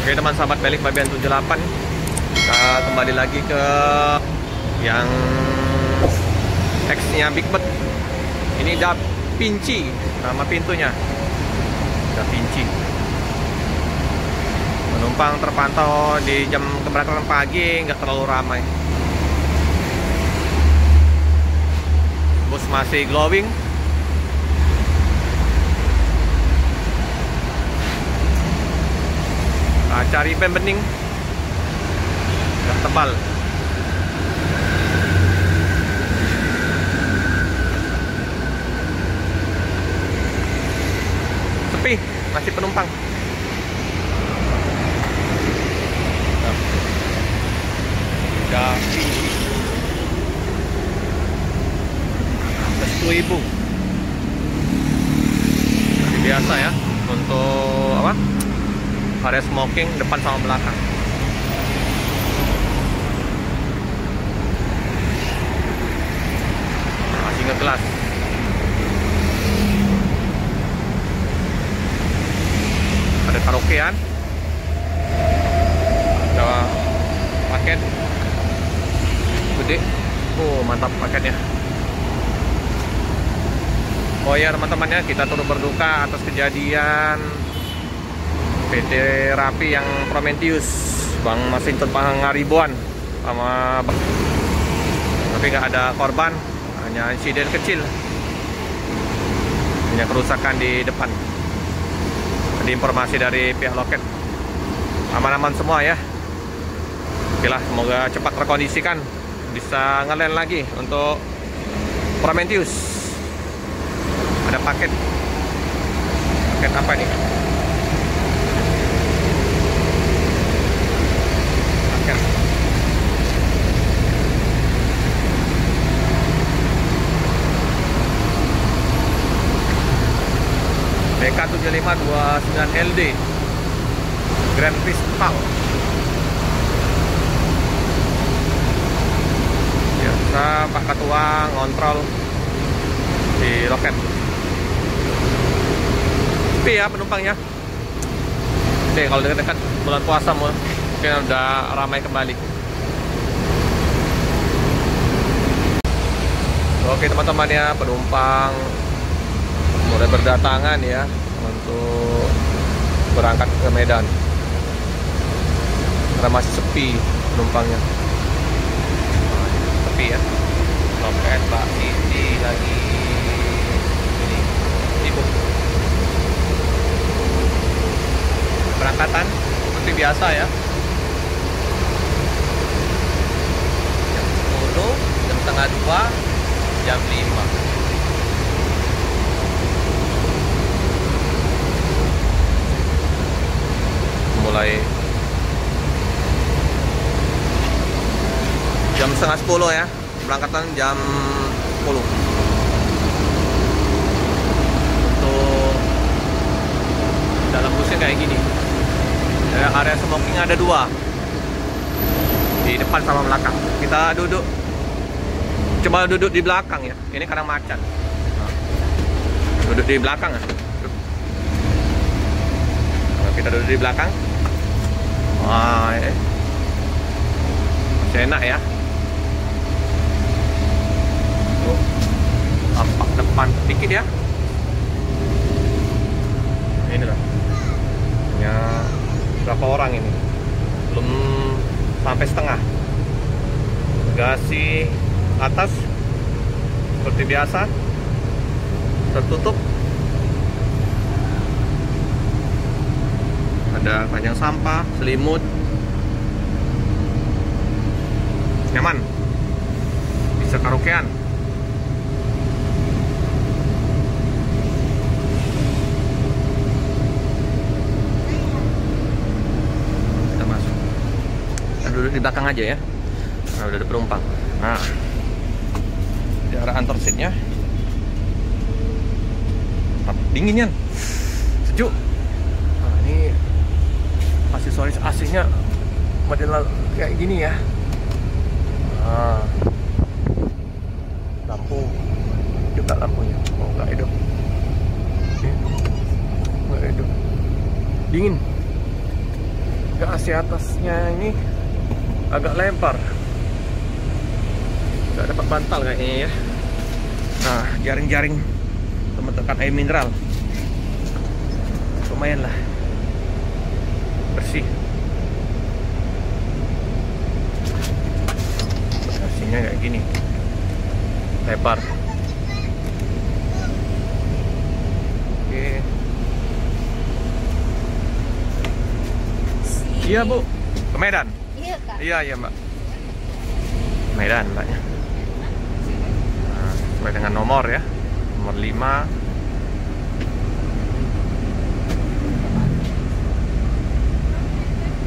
Oke teman sahabat Belik Babian 78, kita kembali lagi ke yang X-nya Big Bird. Ini Da Vinci nama pintunya, Da Vinci. Penumpang terpantau di jam keberangkatan pagi, nggak terlalu ramai. Bus masih glowing. Kaca ribem bening, udah tebal. Sepi, masih penumpang. Udah tinggi. 10.000. Biasa ya untuk apa? Area smoking depan sama belakang. Masih ngekelas. Ada karaokean. Ada paket gede. Oh, mantap paketnya. Oh ya teman-temannya, kita turut berduka atas kejadian PT Rapi yang Prometheus, Bang Masinton Pangaribuan sama tapi nggak ada korban, hanya insiden kecil, hanya kerusakan di depan. Ada informasi dari pihak loket, aman-aman semua ya. Oke lah, semoga cepat terkondisikan, bisa ngelen lagi untuk Prometheus. Ada paket apa nih? BK7529LD Grand Crystal. Biasa Pak Ketua ngontrol di loket. Sepi ya penumpangnya. Oke, kalau dekat-dekat bulan puasa mungkin udah ramai kembali. Oke teman-teman ya, penumpang mulai berdatangan ya untuk berangkat ke Medan karena masih sepi penumpangnya. Sepi ya. Loket Mbak Siti lagi ini sibuk. Berangkatan seperti biasa ya. Jam 10, jam setengah 2, jam 5. Mulai jam setengah 10 ya, berangkatan jam 10. Untuk dalam busnya kayak gini. Area smoking ada 2 di depan sama belakang. Kita coba duduk di belakang ya. Ini kadang macet. Duduk di belakang ya. Kita duduk di belakang. Wah, masih enak ya. Tuh, tampak depan sedikit ya. Ini loh. Ya, berapa orang ini? Belum sampai setengah. Bagasi atas seperti biasa tertutup. Ada keranjang sampah, selimut, nyaman, bisa karaokean. Kita masuk. Kita duduk di belakang aja ya. Nah, udah ada penumpang. Nah, di arah antar seatnya, dingin kan, sejuk. Nah, ini aksesoris AC-nya model kayak gini ya. Nah, lampu juga lampunya. Oh, enggak hidup. Enggak hidup. Dingin. Bagasi atasnya ini agak lebar, nggak dapat bantal kayaknya ya. Nah, jaring-jaring tekan air mineral lumayan lah bersih. Bagasinya kayak gini, lebar. Oke. Iya Bu, ke Medan? Iya Kak. Iya Mbak, Medan Mbaknya. Nah, sesuai dengan nomor ya, nomor 5.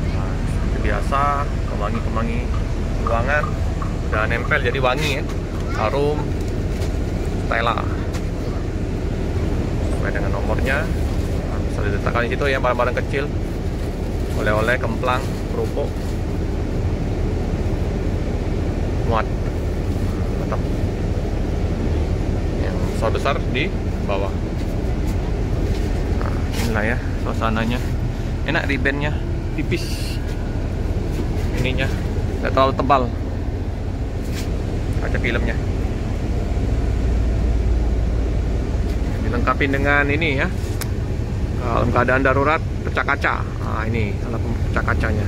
Nah, seperti biasa, kemangi ruangan udah nempel jadi wangi ya, harum, Stella. Sesuai dengan nomornya. Nah, bisa diletakkan di situ ya, barang-barang kecil, oleh-oleh, kemplang, kerupuk, muat. Mantap. Yang besar di bawah. Nah, inilah ya suasananya. Enak, ribennya tipis, ininya nggak terlalu tebal, kaca filmnya. Dilengkapi dengan ini ya, dalam keadaan darurat pecah kaca. Nah, ini alat pecah kacanya.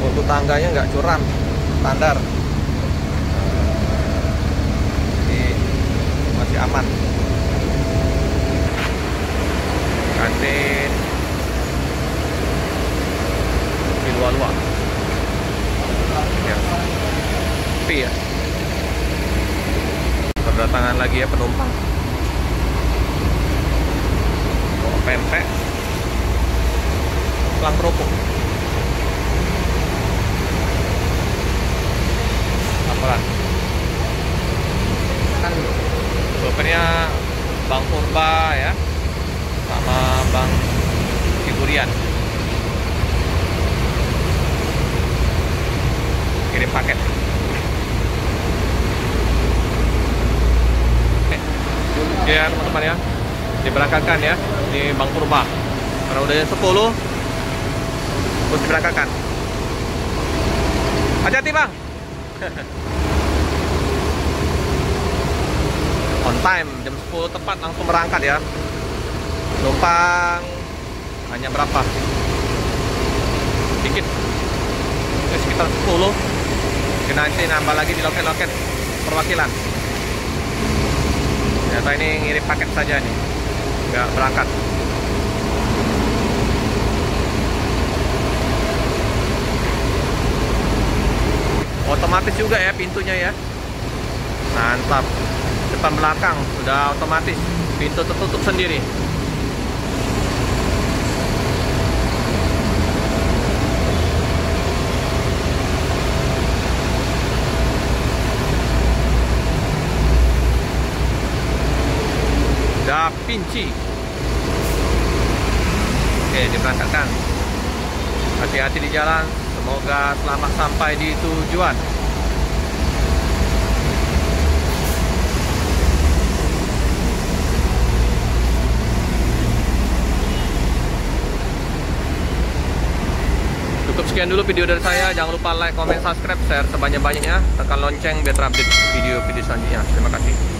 Untuk tangganya nggak curam, standar. Ini masih aman. Kantin di luar-luar ya, sepi ya. Berdatangan lagi ya penumpang. Bawa pempek, pulang kerupuk. Laporan. Kan sopirnya Bang Purba ya, sama Bang Ciburian. Kirim paket. Ya teman-teman ya, diberangkatkan ya di Bang Purba. Karena udah jam 10 terus diberangkatkan. Hati-hati Bang. On time, jam 10 tepat langsung berangkat ya. Numpang hanya berapa? Dikit. Itu sekitar 10. Nanti nambah lagi di loket-loket perwakilan. Ternyata ini ngirim paket saja nih, nggak berangkat. Otomatis juga ya pintunya ya. Mantap. Depan belakang sudah otomatis, pintu tertutup sendiri. Da Vinci. Oke, diberangkatkan. Hati-hati di jalan. Semoga selamat sampai di tujuan. Cukup sekian dulu video dari saya. Jangan lupa like, comment, subscribe, share sebanyak-banyaknya. Tekan lonceng biar terupdate video-video selanjutnya. Terima kasih.